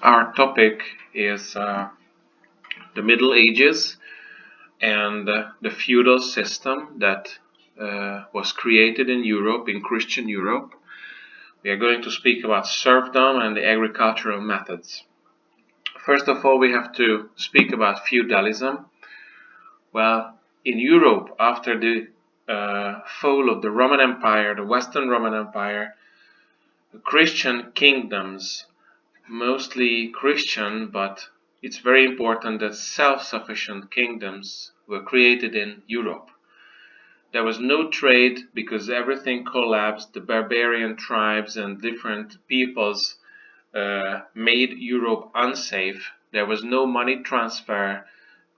Our topic is the Middle Ages and the feudal system that was created in Europe, in Christian Europe. We are going to speak about serfdom and the agricultural methods. First of all, we have to speak about feudalism. Well, in Europe, after the fall of the Roman Empire, the Western Roman Empire, the Christian kingdoms, mostly Christian, but it's very important that self-sufficient kingdoms were created in Europe. There was no trade because everything collapsed. The barbarian tribes and different peoples made Europe unsafe. There was no money transfer.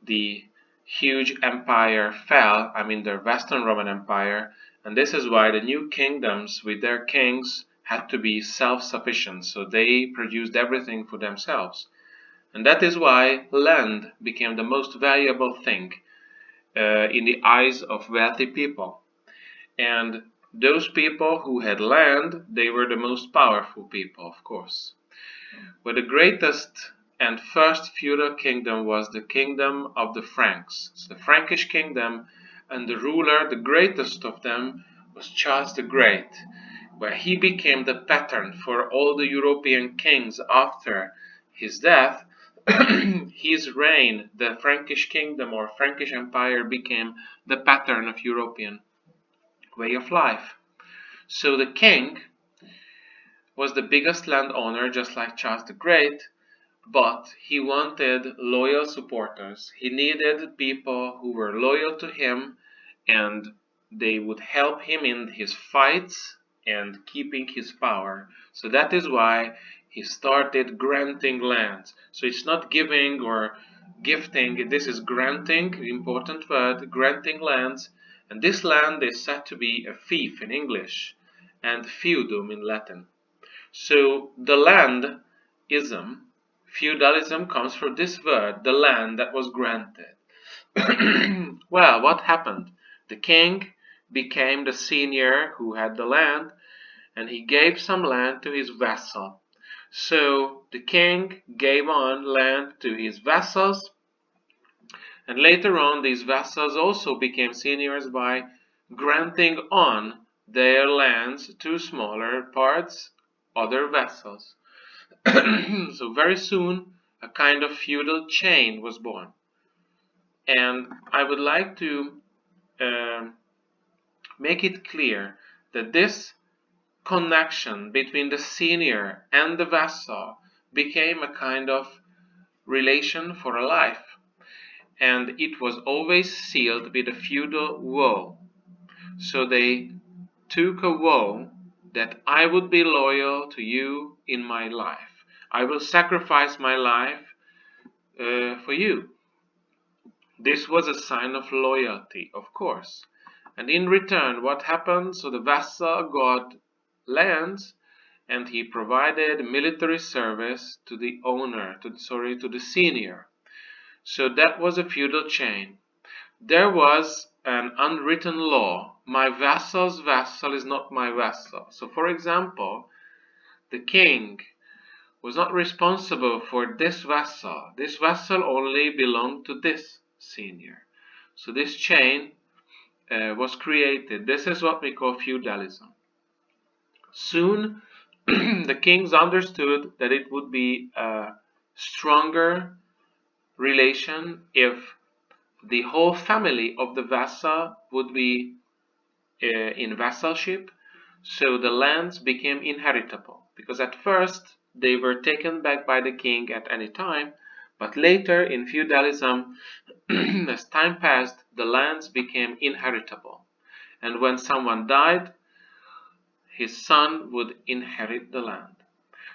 The huge empire fell, the Western Roman Empire, and this is why the new kingdoms with their kings had to be self-sufficient, so they produced everything for themselves. And that is why land became the most valuable thing in the eyes of wealthy people. And those people who had land, they were the most powerful people, of course. But the greatest and first feudal kingdom was the kingdom of the Franks. So the Frankish kingdom, and the ruler, the greatest of them, was Charles the Great, where he became the pattern for all the European kings after his death. His reign, the Frankish kingdom or Frankish empire, became the pattern of European way of life. So the king was the biggest landowner, just like Charles the Great, but he wanted loyal supporters. He needed people who were loyal to him and they would help him in his fights and keeping his power. So that is why he started granting lands. So it's not giving or gifting, this is granting, important word, granting lands. And this land is said to be a fief in English and feudum in Latin. So the landism, feudalism, comes from this word, the land that was granted. Well, what happened? The king became the senior who had the land, and he gave some land to his vassal. So the king gave on land to his vassals, and later on these vassals also became seniors by granting on their lands to smaller parts, other vassals. So very soon a kind of feudal chain was born. And I would like to make it clear that this connection between the senior and the vassal became a kind of relation for a life. And it was always sealed with a feudal vow. So they took a vow that I would be loyal to you in my life. I will sacrifice my life for you. This was a sign of loyalty, of course. And in return, what happened? So the vassal got lands and he provided military service to the owner, to the senior. So that was a feudal chain. There was an unwritten law. My vassal's vassal is not my vassal. So for example, the king was not responsible for this vassal. This vassal only belonged to this senior. So this chain was created. This is what we call feudalism. Soon the kings understood that it would be a stronger relation if the whole family of the vassal would be in vassalship, so the lands became inheritable, because at first they were taken back by the king at any time, but later in feudalism, as time passed, the lands became inheritable. And when someone died, his son would inherit the land.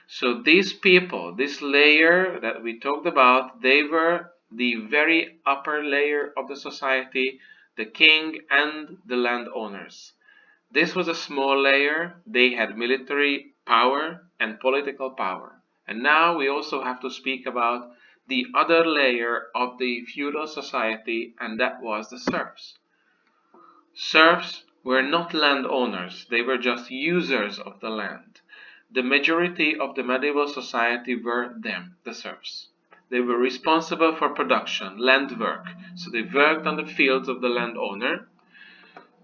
So these people, this layer that we talked about, they were the very upper layer of the society, the king and the landowners. This was a small layer. They had military power and political power. And now we also have to speak about the other layer of the feudal society, and that was the serfs. Serfs were not landowners, they were just users of the land. the majority of the medieval society were them, the serfs. They were responsible for production, land work. So they worked on the fields of the landowner.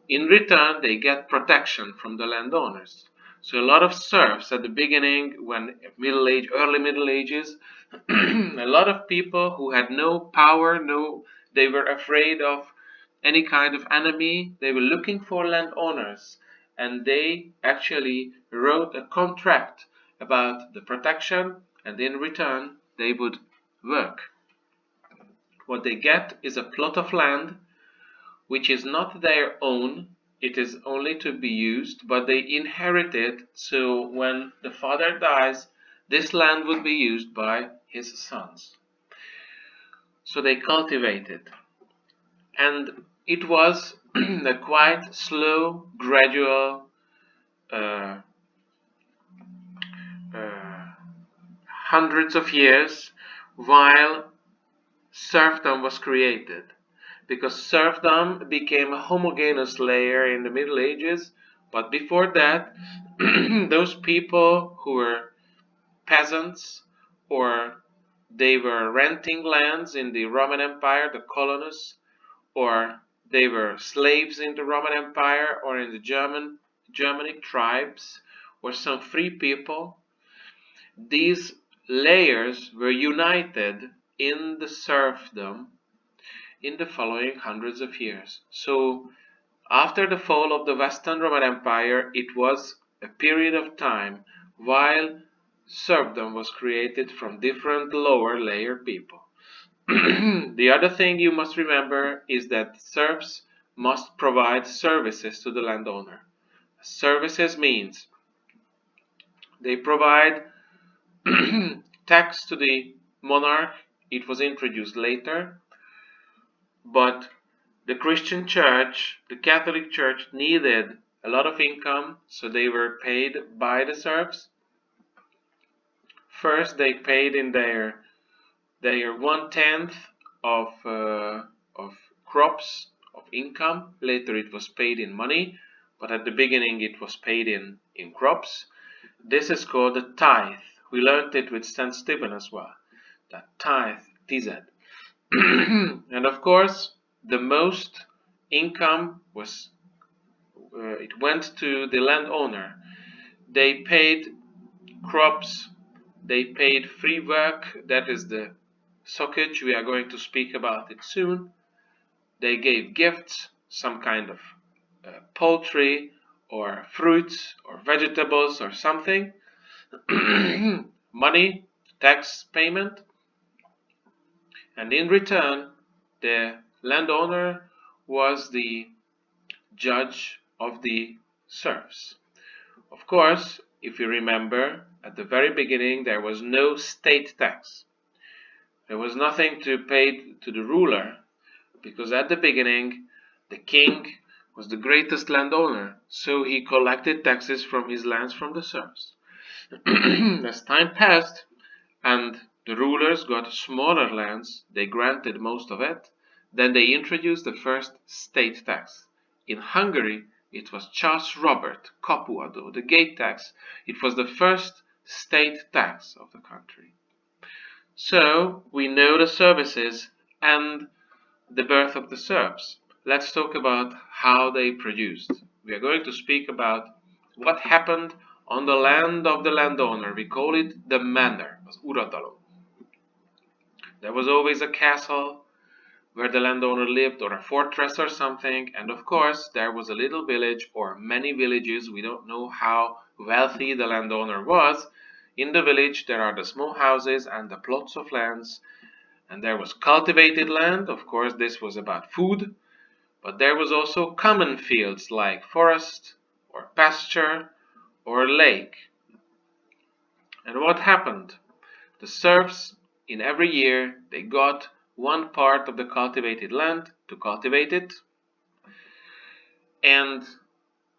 In return, they get protection from the landowners. So a lot of serfs at the beginning, when early Middle Ages, a lot of people who had no power, they were afraid of any kind of enemy. They were looking for landowners, and they actually wrote a contract about the protection, and in return, they would work. What they get is a plot of land which is not their own, it is only to be used, but they inherit it, so when the father dies, this land would be used by his sons. So they cultivate it. And it was a quite slow, gradual, uh, uh, hundreds of years while serfdom was created. Because serfdom became a homogeneous layer in the Middle Ages, but before that, those people who were peasants or they were renting lands in the Roman Empire, the colonists, or they were slaves in the Roman Empire or in the Germanic tribes, or some free people. These layers were united in the serfdom in the following hundreds of years. So, after the fall of the Western Roman Empire, it was a period of time while serfdom was created from different lower layer people. The other thing you must remember is that serfs must provide services to the landowner. Services means they provide tax to the monarch. It was introduced later, but the Christian church, the Catholic Church, needed a lot of income, so they were paid by the serfs. First, they paid in their 1/10 of crops of income. Later, it was paid in money, but at the beginning, it was paid in crops. This is called the tithe. We learned it with St. Stephen as well. That tithe, tized. And of course, the most income was it went to the landowner. They paid crops, they paid free work, that is the sockage, we are going to speak about it soon. They gave gifts, some kind of poultry or fruits or vegetables or something, money, tax payment, and in return, the landowner was the judge of the serfs. Of course, if you remember, at the very beginning there was no state tax. There was nothing to pay to the ruler, because at the beginning the king was the greatest landowner, so he collected taxes from his lands from the serfs. As time passed and the rulers got smaller lands, they granted most of it, then they introduced the first state tax. In Hungary, it was Charles Robert Kapuadó, the gate tax. It was the first state tax of the country. So, we know the services and the birth of the serfs. Let's talk about how they produced. We are going to speak about what happened on the land of the landowner. We call it the manor, az uradalom. There was always a castle where the landowner lived, or a fortress or something, and of course there was a little village or many villages. We don't know how wealthy the landowner was. In the village there are the small houses and the plots of lands, and there was cultivated land. Of course, this was about food, but there was also common fields like forest or pasture or lake. And what happened? The serfs, in every year, they got one part of the cultivated land to cultivate it, and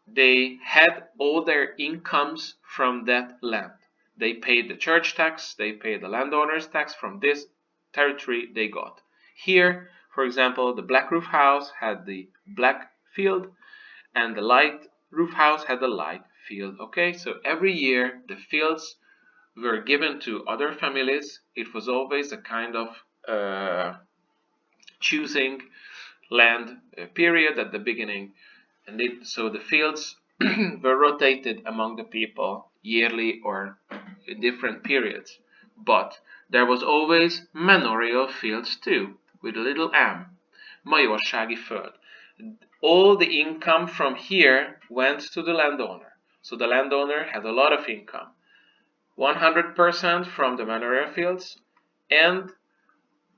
they had all their incomes from that land. They paid the church tax, they paid the landowner's tax from this territory they got. Here, for example, the black roof house had the black field, and the light roof house had the light field. Okay, so every year the fields were given to other families. It was always a kind of choosing land period at the beginning, and so the fields were rotated among the people yearly or in different periods. But there was always manorial fields too, with a little m, majorsági föld. All the income from here went to the landowner. So the landowner had a lot of income. 100% from the manorial fields and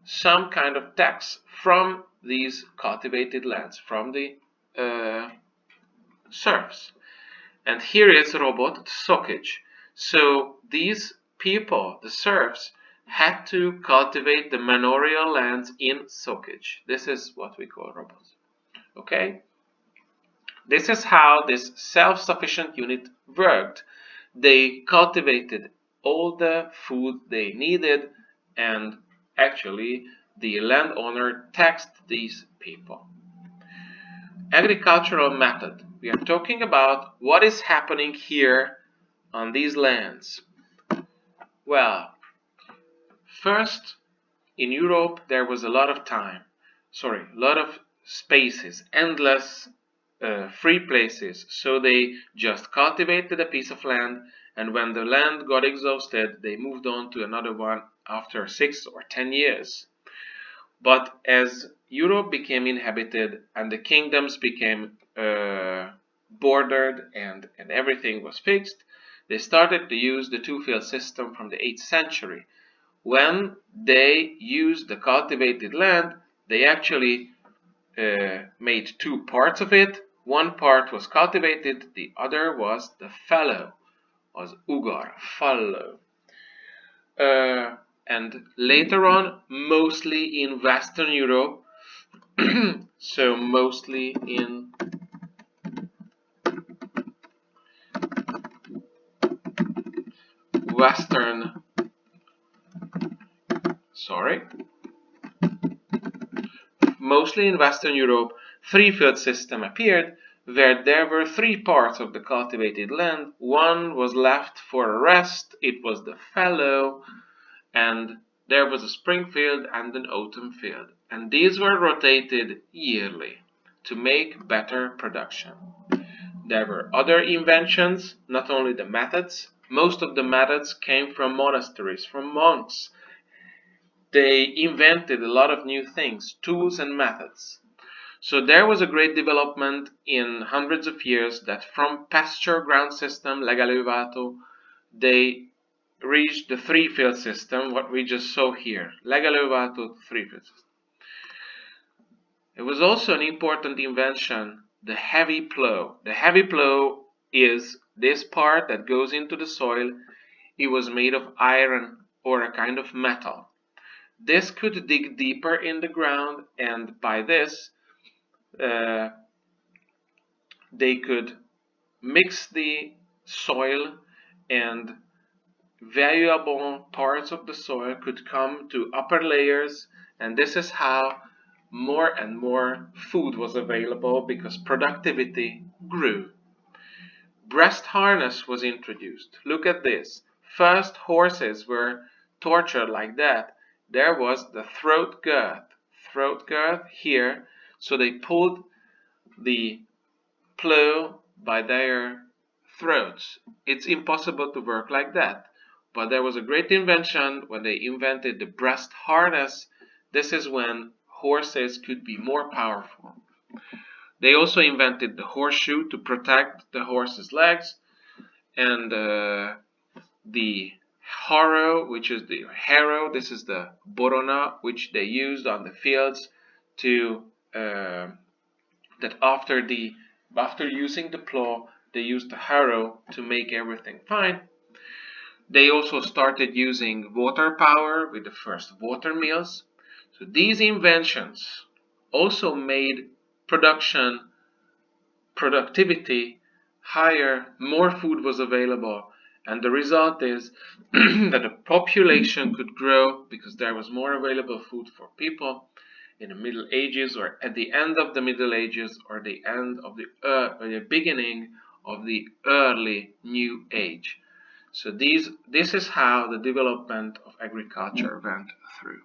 some kind of tax from these cultivated lands, from the serfs. And here is robot sockage. So these people, the serfs, had to cultivate the manorial lands in sockage. This is what we call robots. Okay? This is how this self-sufficient unit worked. They cultivated all the food they needed, and actually the landowner taxed these people. Agricultural method. We are talking about what is happening here on these lands. Well, first, in Europe there was a lot of spaces, endless free places. So they just cultivated a piece of land, and when the land got exhausted, they moved on to another one after 6 or 10 years. But as Europe became inhabited and the kingdoms became bordered and everything was fixed, they started to use the two-field system from the 8th century. When they used the cultivated land, they actually made two parts of it. One part was cultivated, the other was the fallow, was ugar, fallow. And later on, mostly in Western Europe, so mostly in Western, mostly in Western Europe, three-field system appeared, where there were three parts of the cultivated land. One was left for a rest, it was the fallow, and there was a spring field and an autumn field. And these were rotated yearly to make better production. There were other inventions, not only the methods. Most of the methods came from monasteries, from monks. They invented a lot of new things, tools and methods. So there was a great development in hundreds of years that from pasture ground system, legelőváltó, they reached the three-field system, what we just saw here. Legelőváltó, three-field system. It was also an important invention, the heavy plow. The heavy plow is this part that goes into the soil. It was made of iron or a kind of metal. This could dig deeper in the ground, and by this they could mix the soil, and valuable parts of the soil could come to upper layers, and this is how more and more food was available because productivity grew. Breast harness was introduced. Look at this. First horses were tortured like that. There was the throat girth here, so they pulled the plow by their throats. It's impossible to work like that. But there was a great invention when they invented the breast harness. This is when horses could be more powerful. They also invented the horseshoe to protect the horse's legs, and the harrow, which is the harrow. This is the borona, which they used on the fields to that after using the plow, they used the harrow to make everything fine. They also started using water power with the first water mills. So these inventions also made productivity higher, more food was available, and the result is that the population could grow because there was more available food for people in the Middle Ages, or at the end of the Middle Ages, or the end of the beginning of the early New Age. So this is how the development of agriculture went through.